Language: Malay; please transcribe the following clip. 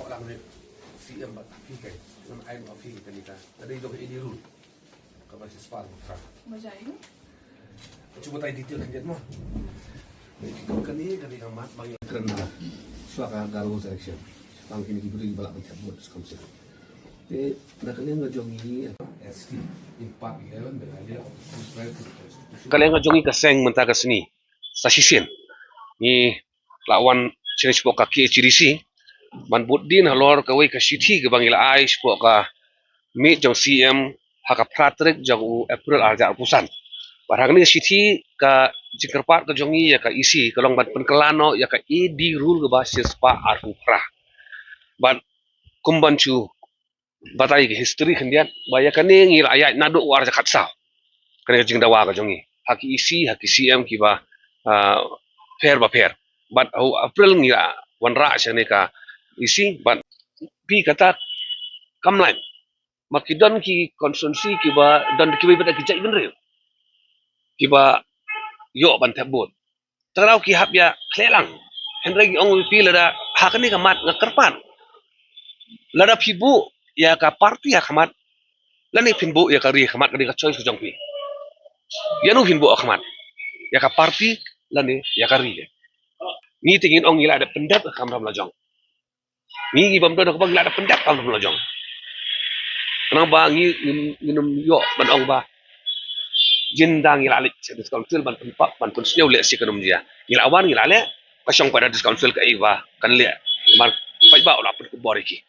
orang ni CM tapi kan dengan air api kita ni kan ada itu ke ini rule kalau masih separuh kan Macam ini? coba tanya detail kan mah kan ini amat banyak keren suaka garu selection bang kini diberi balak macam buat sekomsel jadi nak kalian ngajongi ST impact 11 dengan dia kalian ngajongi ke seng mentah ke seni sa sisin ni lawan sini spok kaki CDC ban buddin halor ka wei ka sithi ke bangila ai spok ka mi jong CM haka pratrik jong April arja pusan barang ni sithi ka jingkerpat ka jongi ya ka isi kalong ban penkelano ya ka edi rule ke basis pa arupra ban kumbancu batai ke history kendian bayakan ni ngila ayat naduk war jakat sa kena jing dawa ka jongi haki isi haki CM ki ba fair ba fair but April ngira wanra sene ka isi but pi kata kamlain makidon ki konsumsi ki ba don ki ba ki jai benre ki ba yo ban tabut tarau ki hab ya klelang henry ong pi lada hakani ka mat ngakerpan lada pibu ya ka parti ya kamat lani pinbu ya ka ri kamat ka choice jong pi ya nu pinbu kamat ya ka parti lani ya ka ri ni tingin ong ila ada pendat kam ram lajong ni ibam do ko bang ila ada pendat kam ram lajong kenang ba ngi nginum yo ban ong ba jindang ila alik council ban pempak ban pun sio le sikanum dia ila awan ila le pasong pada council ka iwa kan le mar pai ba ola pun ko boriki